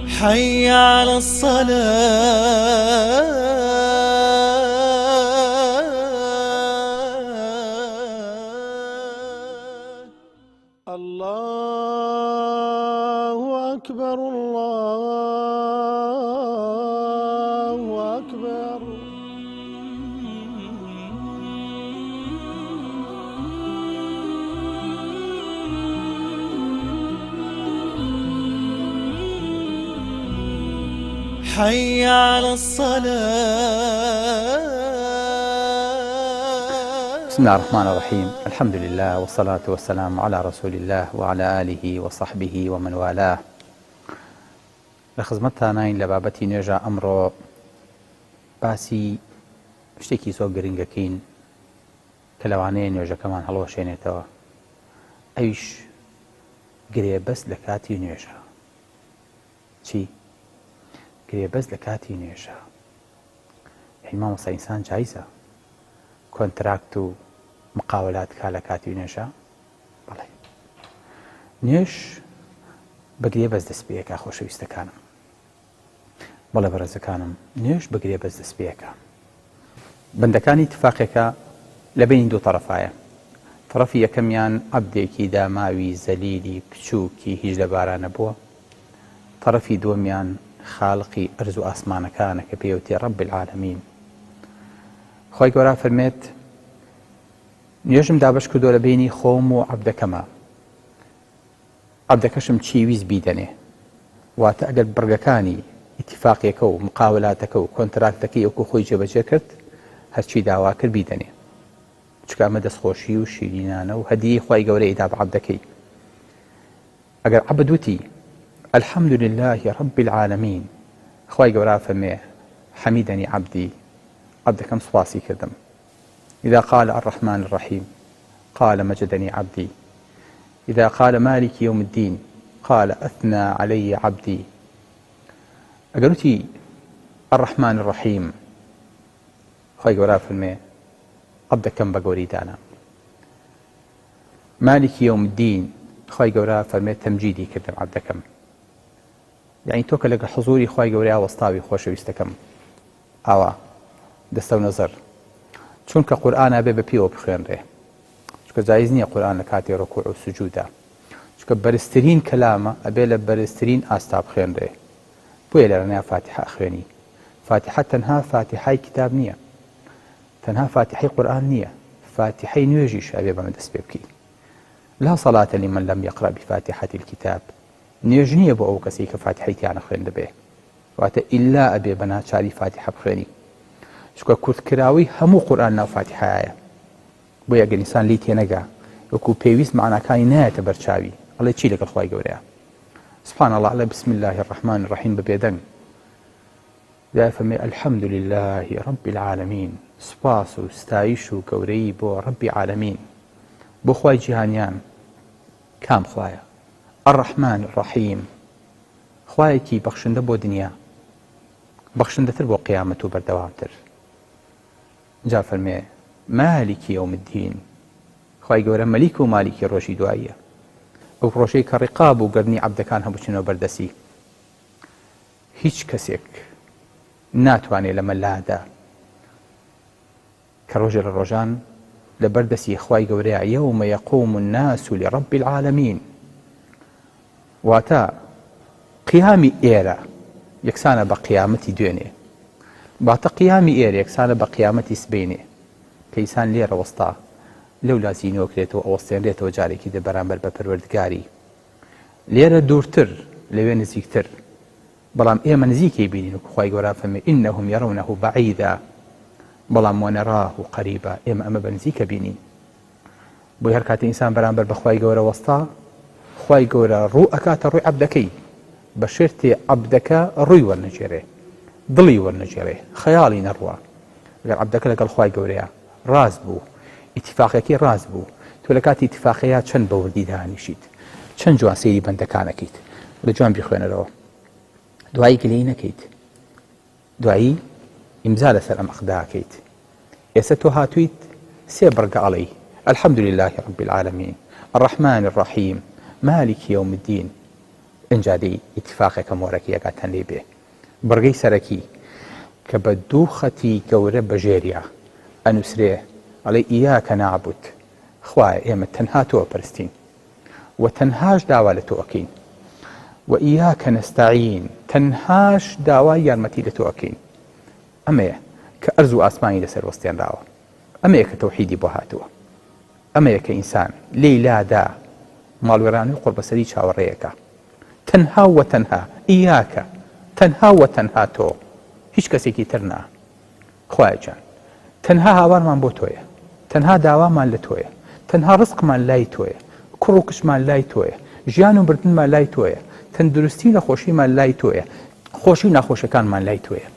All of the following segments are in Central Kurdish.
حي على الصلاة. الله أكبر الله أكبر. حي على الصلاة. بسم الله الرحمن الرحيم. الحمد لله والصلاة والسلام على رسول الله وعلى آله وصحبه ومن والاه. لخزمتانين لبابتي نجا أمرو باسی شتێکی زۆر گرنگەکەین کە لەوانەیە نوێژەکەمان هەڵوەشێنێتەوە، ئەویش گرێبەست لە کاتی نوێژە. چی؟ گرێبەست لە کاتی نوێژە. یعنی مامۆستا ئینسان جایزە کۆنتراکت و مقاولات کا لە کاتی نوێژە؟ بەڵێ. نوێژ بە گرێبەست دەست پێیەکە خۆشەویستەکانم. بەڵێ بەڕێزەکانم، نوێژ بە گرێبەست دەست پێیەکە. بەندەکانی اتفاقێکە لە بینی دوو تەرەفایە. تەرەفی یەکەمیان عەبدێکی داماوی زەلیلی کچووکی هیچ لە بارانە بووە. تەرەفی دووەمیان خالقی ئەرز و ئاسمانەکانە کە پێوتێ ڕەب العالەمین. خۆی گەورە فەرمێت نوێژم دابەش کردۆ لە بینی خۆم و عەبدەکەمە. عەبدەکەشم چی ویست بیدەنێ، واتە ئەگەر بڕگەکانی ئیتیفاقیەکە و مقاولاتەکە و کۆنتراکتەکەی وەکو خۆی جێبەجێ کرد، هەرچی داوا کرد بیدەنێ، چونکە ئەمە دەستخۆشی و شیرینانە و هەدیەی خۆی گەورەی ئیدا بە عەبدەکەی. ئەگەر عەبد وتی الحمد لله رب العالمين، خۆی گەورە فەرمێ حەمیدەنی عەبدی، عەبدەکەم سوپاسی کردم. إذا قال الرحمن الرحيم قال مجدني عبدي. إذا قال مالك يوم الدين قال أثنى علي عبدي. أقولتي الرحمن الرحيم، خواهي قولا فرمي عبدكم بقوري دانا. مالك يوم الدين، خواهي قولا فرمي تمجيدي كردم عبدكم. يعني توك لك حضوري خواهي قولا وسطاوي خوش ويستكم أوا دستو نظر، چونکە قورئانە بێ بە پێوە بخوێنرێ، چونکە جایز نییە قورئان لە کاتی ڕکوع و سوجوودە، چونکە بەرزترین کەلامە ئەبێ لە بەرزترین ئاستا بخوێنرێ. بۆیە لەرەنیا فاتحە ئەخوێنی. فاتحە تەنها فاتحای کتاب نییە، تەنها فاتحەی قورئان نییە، فاتحەی نوێژیش ئەبێ بەمە دەست پێ بکەی. لا صلاة لمن لم يقرأ بفاتحة الكتاب. نوێژ نییە بۆ ئەو کەسێک کە فاتحەی تیانە خوێندە بێ، واتە ئیلا ئەبێ بە ناچاری فاتحە بخوێنی، چونکە کورتکراوی هەموو قورئان ناو فاتحەیە. بۆیە ئەگەر ئینسان لی تێنەگا وەکو پێویست معناکانی نایەتە بەرچاوی، ئەڵێ چی لەگەڵ خۆی گەورەیە. سبحان الله، ئەڵێ بسم الله الرحمن الرحیم بە بێدەنگ. دوای فەرمێ الحمد لله رب العالمین، سوپاس و ستایش و گەورەی بۆ ڕەبی عالەمین، بۆ خوای جیهانیان. کام خوایە؟ الرحمن الرحیم، خوایەکی بەخشندە بۆ دنیا، بەخشندەتر بۆ قیامەت و بەردەوامتر. جا فەرمێ مالکی یوم الدین، خوای گەورە مەلیک و مالیکی ڕۆژی دواییە، ئەو ڕۆژەی کە ڕقاب و گەرنی عەبدەکان هەبووچنەوە بەردەسی. هیچ کەسێک ناتوانێت لە مەلادا کە ڕۆژێ لە ڕۆژان لە بەردەسی خوای گەورەیە یەومە یەقوم الناس لرب العالمین، واتە قیامی ئێرە یەکسانە بە قیامەتی دوێنێ، باتە قیامی ئێرە یەکسانە بە قیامەتی سبەینێ، کە ئینسان لێرە وەستا لەو لازینۆکرێتەوە ئەوەستێنرێتەوە جارێکی دە بەرامبەر بە پەروەردگاری. لێرە دوورتر لەوێ نزیکتر، بەڵام ئێمە نزیکەی بینین، وەکو خوای گەورە فەرمێ ئینەهم یەڕەونەهو بەعیدا بەڵام وەنەڕاه قەریبا، ئێمە ئەمە بە نزیکە بینین. بۆی هەر کاتێ ئینسان بەرامبەر بە خوای گەورە وەستا، خوای گەورە ڕوو ئەکاتە ڕووی عەبدەکەی، بە شێرتێ عەبدەکە ڕووی وەرنەگێڕێ، دڵی وەرنەگێڕێ، خەیاڵی نەڕوا. ئەگەر عەبدەکە لەگەڵ خوای گەورەیە ڕاست بوو، ئیتیفاقیەکەی ڕاست بوو، تۆ لە کاتی ئیتیفاقیە چەند بەوردی دانیشیت، چەند جوان سەیری بەندەکانەکەیت، لە جوان بیخوێنەرەوە، دوایی گلەی نەکەیت، دوایی ئیمزا لەسەر ئەم عەقدەکەیت. ئێستا تۆ هاتوویت سێ بڕگە ئەڵێی الحمد لله رب العالمين الرحمن الرحيم مالك يوم الدين، ئەنجادی ئیتیفاقێکە مۆرەکیەکە تەنێ بێ بڕگەی سەرەکی کە بە دوو خەتی گەورە بەژێریە ئەنووسرێ ئەڵێ ئیاکە نەعبود خوایە ئێمە تەنها تۆ پەرستین و تەنهاش داوا لە تۆ ئەکەین و ئیاکە نەستەعین تەنهاش داوای یارمەتی لە تۆ ئەکەین ئەمەیە کە ئەرز و ئاسمانی لەسەر وەستێنراوە ئەمەیە کە تەوحیدی بۆ هاتووە ئەمەیە کە ئینسان لێیلادا ماڵوێرانی و قوربەسەری چاوەڕێیەکە تەنها و تەنها ئیاکە تەنها و تەنها تۆ هیچ کەسێکی تر نا خوایە جان تەنها هاوارمان بۆ تۆیە تەنها داوامان لە تۆیە تەنها ڕزقمان لای تۆیە کوڕ و کشمان لای تۆیە ژیان و بردنمان لای تۆیە تەندروستی نەخۆشیمان لای تۆیە خۆشی و ناخۆشەکانمان لای تۆیە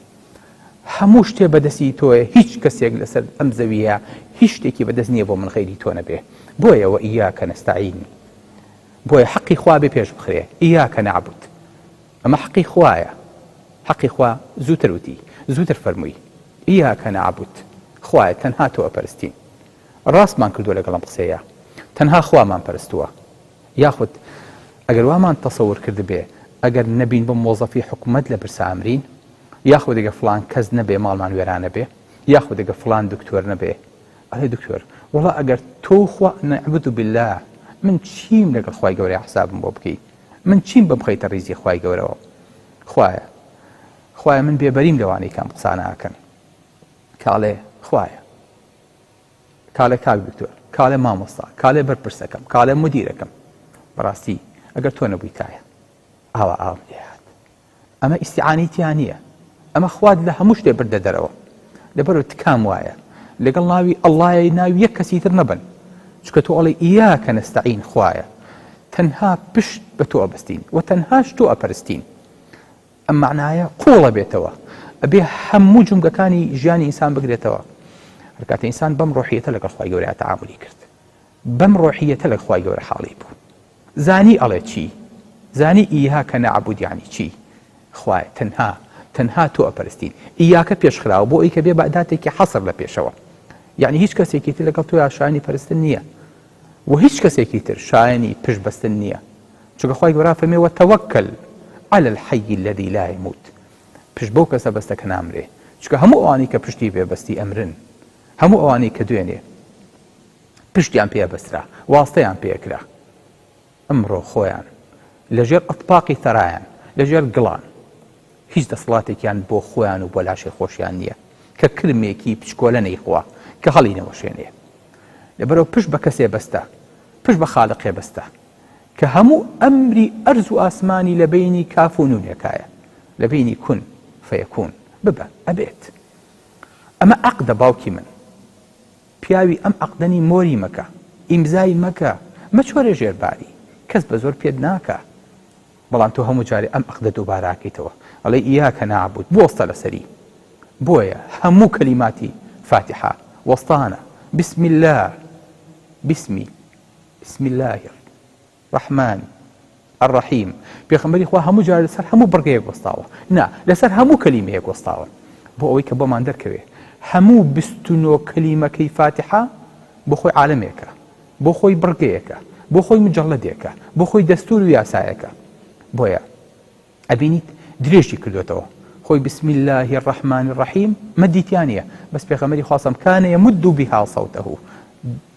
هەموو شتێ بەدەستی تۆیە هیچ کەسێک لەسەر ئەم زەویە هیچ شتێکی بەدەست نییە بۆ من غەیری تۆ نەبێ بۆیەوە ئیاکە نەستەعین بۆیە حەقی خوا بێ پێش بخرێ ئیاکە نەعبود ئەمە حەقی خوایە حەقی خوا زووتر وتی زووتر فەرمووی ئیاکە نەعبود خوایە تەنها تۆ ئەپەرستین ڕاستمان کردووە لەگەڵ ئەم قسەیە تەنها خوامان پەرستووە یاخود ئەگەر وامان تەسەور کرد بێ ئەگەر نەبین بە مۆزەفی حکومەت لە برسا ئەمرین یاخود ئەگەر فڵان کەس نەبێ ماڵمان وێرانە بێ یاخود ئەگەر فڵان دکتۆر نەبێ ئەڵێ دکتۆر وەڵا ئەگەر تۆ خوا نەعبود بالله من چیم لەگەڵ خوای گەورەی حسابم بۆ بکەی من چیم بم خەیتە ڕیزی خوای گەورەوە خوایە من بێبەریم لەوانەی کەم قسانە ئاکەن کاڵێ خوایە کاڵێ کاک دکتۆر کاڵێ مامۆستا کاڵێ بەرپرسەکەم کاڵێ مدیرەکەم بەڕاستی ئەگەر تۆ نەبوویتایە ئاوا ئاوم لێهات ئەمە ئیستیعانیتیان نییە ئەمە خوات لە هەموو شتێ بردە دەرەوە لەبەرەوە تکام وایە لەگەڵ ناوی ئەڵڵایە ناوی یەک کەسی تر نەبن چکە تۆ ئەڵێ ئیاکە نەستەعین خوایە تەنها پشت بە تۆ ئەبەستین و تەنهاش تۆ ئەپەرستین ئەم معنایە قوڵە بێتەوە ئەبێ هەموو جومگەکانی ژیانی ئینسان بگرێتەوە هەرکاتە ئینسان بەم ڕۆحیەتە لەگەڵ خوای گەورەیە تەعاملی کرد بەم ڕۆحیەتە لە خوای گەورە حاڵی بوو زانی ئەڵێ چی زانی ئیاکە نەعبود یعنی چی خوایە تەنها تۆ ئەپەرستین ئیاکە پێشخراوە بۆ ئەوەی کە بێ بەعداتێکی حەسر لە پێشەوە یعنی هیچ کەسێکی تر لەگەڵ تۆ شایانی پەرستن نییە و هیچ کەسێکی تر شایانی پشت بەستن نییە چونکە خوای گەورە فەرمێ وەتەوەکەل على الحي الذي لا يموت پشت بەو کەسە بەستە کە نامرێ چونکە هەموو ئەوانەی کە پشتی پێبەستی ئەمرن هەموو ئەوانەی کە دوێنێ پشتیان پێبەسترا واستەیان پێکرا ئەمڕۆ خۆیان لەژێر ئەتپاقی تەرایان لەژێر گڵان هیچ دەسەڵاتێکیان بۆ خۆیان و بۆ لاشی خۆشیان نییە کە کرمێکی پچکۆلە نەیخوا کە هەڵی نەوەشێنێ لەبەرەوە پشت بە کەسێ بەستە پشت بە خالقێ بەستە کە هەموو ئەمری ئەرز و ئاسمانی لە بینی کاف و نونێکایە لە بینی کون فەیەکون ببە ئەبێت ئەمە عەقدە باوکی من پیاوی ئەم عەقدەنی مۆری مەکە ئیمزای مەکە مەچۆرێ ژێرباری کەس بە زۆر پێت ناکە بەڵام تۆ هەموو جارێ ئەم عەقدە دووباراکەیتەوە ئەڵێ ئیاکە نەعبود بوەستە لەسەری بۆیە هەموو کەلیماتی فاتحە وەستانە بسم الله بسم الله الرحمن الرحیم پێغەمبەری خوا هەموو جار لەسەر هەموو بڕگەیەک وەستاوە نا لەسەر هەموو کەلیمەیەک وەستاوە بۆ ئەوەی کە بۆمان دەرکەوێ هەموو 29 کەلیمەکەی فاتحە بۆ خۆی عالەمێکە بۆ خۆی بڕگەیەکە بۆ خۆی مجەڵەدێکە بۆ خۆی دەستور و یاسایەکە بۆیە ئەبینیت درێژی کردوێتەوە خۆی بسم الله الرحمن الرحیم مەدیتیانە بەس پێغەمبەری خواسم کان یمد بها صوته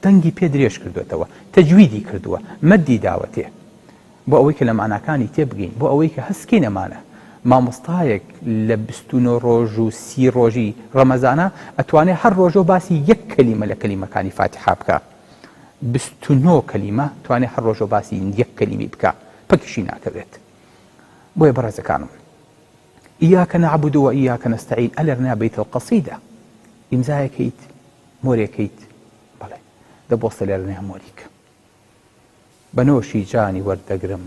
دەنگی پێ درێژ کردوێتەوە تەجویدی کردووە مەدی داوەتێ بۆ ئەوەی کە لە معناکانی تێبگەین بۆ ئەوەی کە هەسکی نەمانە مامۆستایەک لە 29 ڕۆژ و 30 ڕۆژی ڕەمەزانە ئەتوانێت هەر ڕۆژۆ باسی یەک کەلیمە لە کەلیمەکانی فاتحە بکە 29 کەلیمە توانێت هەر ڕۆژۆ باسی یەک کەلیمی بکە پەکیشی ناکەوێت بۆیە بەڕێزەکانم ئیاکە نەعبود و ئیاکە نەستەعین ئەلەرنا بەیت القەسیدە ئیمزایەکەیت مۆرێکەیت بەڵێ دەبۆستە لێرەنێ مۆریکە بەنۆشی جانی وەردەگرم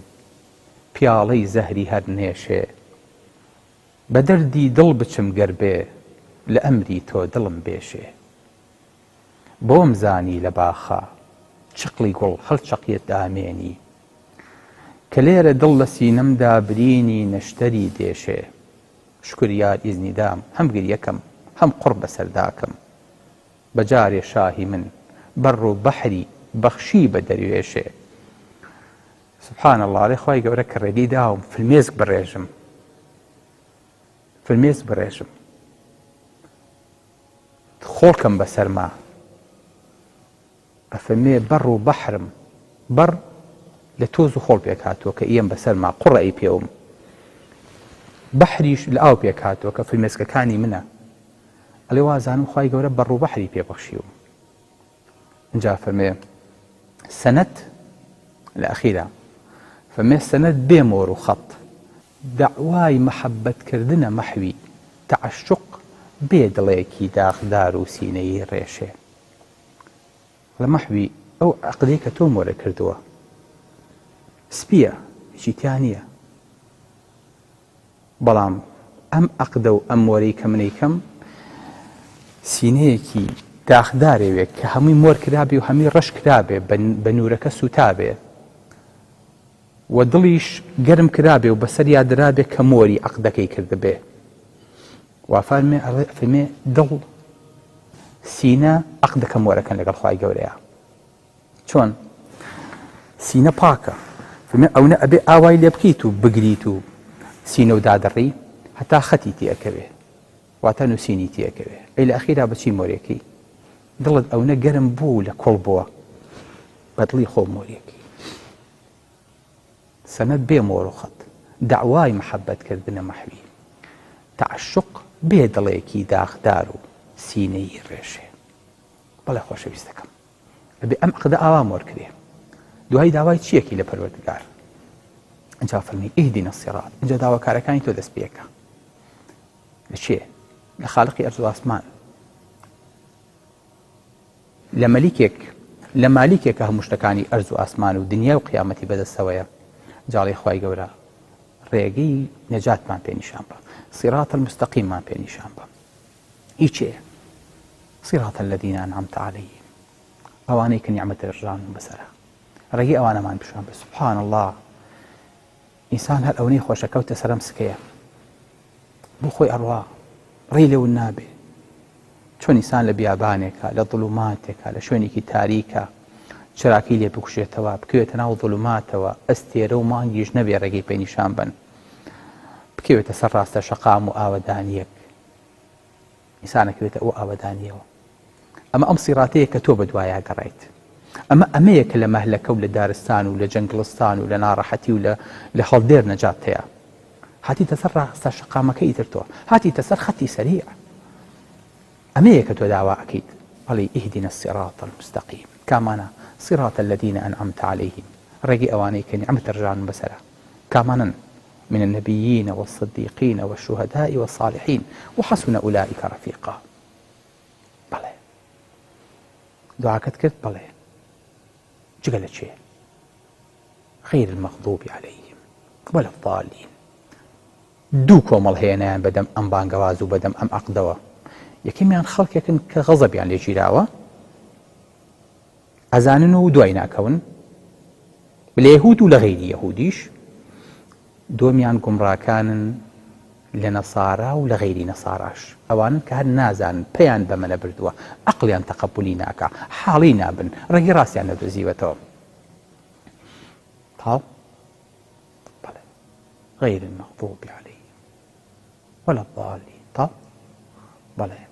پیاڵەی زەهری هەر نێشێ بە دەردی دڵ بچم گەربێ لە ئەمری تۆ دڵم بێشێ بۆم زانی لە باخە چقڵی گوڵ هەڵچەقیت دامێنی کە لێرە دڵ لە سینەمدا برینی نەشتەری دێشێ شکریار ئیزنیدام هەم گریەکەم هەم قوڕ بەسەرداکەم بەجارێ شاهی من بەڕ و بەحری بەخشی بە دەروێشێ سبحان الله عليه خی گەورە کە ڕێگەی داوم فلمێسک بڕێژم خۆڵکەم بەسەرما ئەفەرمێ بەڕ و بەحرم بەڕ لە تۆز و خۆڵ پێک هاتووە کە ئیم بەسەرما قوڕە ئەی پێوم بەحریش لە ئاو پێک هاتووە کە فلمێسکەکانی منە ئەڵێ وازانم خی گەورە بەڕ و بەحری پێبەخشیوم اینجا فەرمێ سەنەت لە ئەخیرا فەرمێ سەنەت بێ مۆر و خەت داوای مەحەبەتکردنە مەحوی تەعەشق بێ دڵێکی داغدار و سینەی ڕێشێ لە مەحوی ئەو عەقدەی کە تۆ مۆرە کردووە سپیە هیچی تیا نییە بەڵام ئەم عەقدە و ئەم مۆرەی کە منەیکەم سینەیەکی داغدارێوێت کە هەمووی مۆر کرابێ و هەمووی ڕەش کرابێ بە نورەکە سوتابێ و دڵیش گەرم کرابێ و بەسەریا درابێ کە مۆری عەقدەکەی کردبێ وا فەرمێ دڵ سینە عەقدەکە مۆرەکەن لەگەڵ خوای گەورەیە چۆن سینە پاکە فەرمێ ئەوە ئەبێ ئاوای لێ بکەیت و بگریت و سینە و دادەڕی هەتا خەتی تێەکەوێ واتە نووسینی تێەکەوێ ئەی لە ئەخیرا بەچی مۆرێکی دڵت ئەوە گەرم بوو لە کۆڵ بووە بەدڵی خۆ مۆریەکی سەنەت بێ مۆر و خەت داوای مەحەبەتکردنە مەحوی تەعەشق بێ دڵێکی داغدار و سینەی ڕێشێ بەڵێ خۆشەویستەکەم ئەبێ ئەم عەقدە ئاوا مۆر کرێ دوای داوای چیەکی لە پەروەردگار ئەجا فەرمی ئیهدینە الصیراط ئەجا داواکارەکانی تۆ دەست پێکە لە چێ لە خالقی ئەرز و ئاسمان لە مالیکێکە هەموو شتەکانی ئەرز و ئاسمان و دنیا و قیامەتی بەدەستەوەیە جاڵی خوای گەورە ڕێگەی نەجاتمان پێنیشان بە صراط المستقیممان پێنیشان بە هیچێ صراط الذین أنعمت عەلەیهیم ئەوانەی کە نیعمەتە ڕژاندن بەسەرە ڕێگەی ئەوانەمان پیشان بە سبحان الله ئینسان هەر ئەوەی خۆشەکەوتە سەرم سکەیە بۆ خۆی ئەڕوا ڕێی لێون نابێ چۆن ئینسان لە بیابانێکە لە ظلوماتێکە لە شوێنێکی تاریکە چراکی لێ بکوشێتەوە بکەوێتە ناو ظلوماتەوە ئەستێرە و مانگیش نەبێ ڕێگەی پێنیشان بن بکەوێتە سەر ڕاستە شەقام و ئاوەدانیەک ئینسانەکەوێتە ئەو ئاوەدانیەوە ئەمە ئەم سیڕاتەیە کە تۆ بەدوایە گەڕیت ئەمەیە کە لە مەهلەکە و لە دارستان و لە جەنگڵستان و لە ناڕەحەتی و لە هەڵدێر نەجات هەیە هاتیتە سەر ڕاستە شەقامەکەی تر تۆ هاتیتە سەر خەتی سەریع ئەمەیە کە تۆ داوا ئەکەیت بەڵێ ئیهدینە الصراط المستقیم کامانە صراط الذين أنعمت عليهم ڕێگەی ئەوانەی کە نیعمەتە ڕژاندن بەسەرە کامانن من النبيين والصديقين والشهداء والصالحين وحسن أولئك رفيقا بەڵێ دعاکەت کرد بەڵێ جگە لە چێ غير المغضوب عليهم ولا الضالين دوو کۆمەڵ هێنایان بەدەم ئەم بانگەواز و بەدەم ئەم عەقدەوە یەکەمیان خەڵکێکن کە غەزەبیان لێ گیراوە ئەزانن و دوای ناکەون لە یەهود و لە غەیری یەهودیش دۆمیان گومڕاکانن لە نەسارا و لە غەیری نەساراش ئەوانن کە هەر نازانن پێیان بەمەلە بردووە عەقڵیان تەقەبولی ناکا حاڵی نابن ڕێگی ڕاستیان نەدۆزیوەتەوە تاو بەڵێ غەیر المەغضوب عەلەیهیم ولا الضالین تاو بەڵێ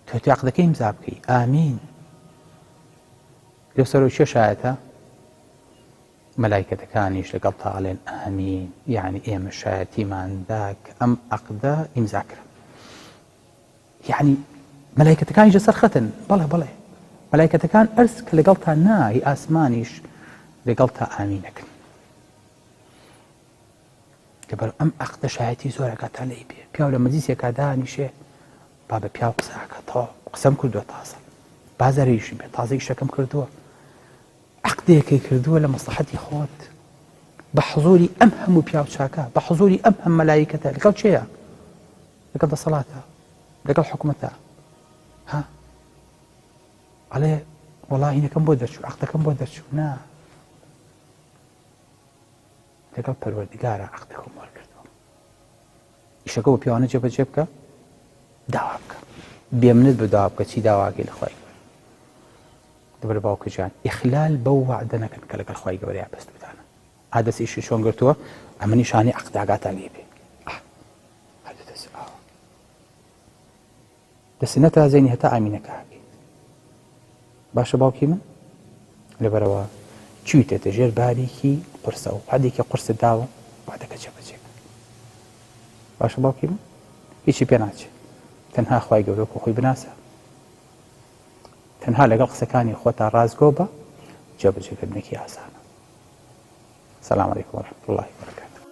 تۆ عەقدەکەی ئیمزا بکەی ئامین لەو سەرۆ چێ شایەتە مەلایکەتەکانیش لەگەڵ تا ئەڵێن ئامین یعنی ئێمە شایەتیماندا کە ئەم عەقدە ئیمزا کرا یعنی مەلایکەتەکانیش لەسەر خەتن بەڵێ مەلایکەتەکان ئەرز کە لەگەڵ تا ناهی ئاسمانیش لەگەڵ تا ئامینەکەن لەبەر ئەم عەقدە شایەتی زۆرەکەتە لێی بێ پیاو لە مەجلیسێکا دانیشێ با بە پیاو قسەکەتەوە قسەم کردووە تازە بازەرێکی بێ تازەی شەکەم کردووە عەقدەیەکەی کردووە لە مەسلحەتی خۆت بە حزوری ئەم هەموو پیاو چاکە بە حزوری ئەم هەم مەلایکەتە لەگەڵ چێیە لەگەڵ دەسەڵاتە لەگەڵ حکومەتە ها ئەڵێ وەڵا هینەکەم بۆ دەرچوو عەقدەکەم بۆ دەرچوو نا لەگەڵ پەروەردگارە عەقدەکەم وەرگرتووە ئیشەکە بۆ پیاوانە جێبەجێ بکە داوا بکە بێمنت بە داوا بکە چی داواکەی لە خوای دەبەر باوکجان ئیخلال بەو وعدە نەکەن کە لەگەڵ خوای گەورەیە بەستوتانە ئادەسیشی چۆن گرتووە ئەمە نیشانی عەقداگاتان لێ بێ دەستی نەتازێنی هەتا ئامینەکە هەبی باشە باوکی من لەبەرەوە چویتێتە ژێر باریکی قورسە و حەدێکی قورست داوە وعدەکە جێبەجێکە باشە باوکی من هیچی پێ ناچێت تەنها خوای گەورە کە خۆی بناسە تەنها لەگەڵ قسەکانی خۆتا ڕازگۆ بە جێبەجێکردنێکی ئاسانە سەلام عەلەیکوم وەرەحمەتوڵڵاهی وبەرەکاتوه.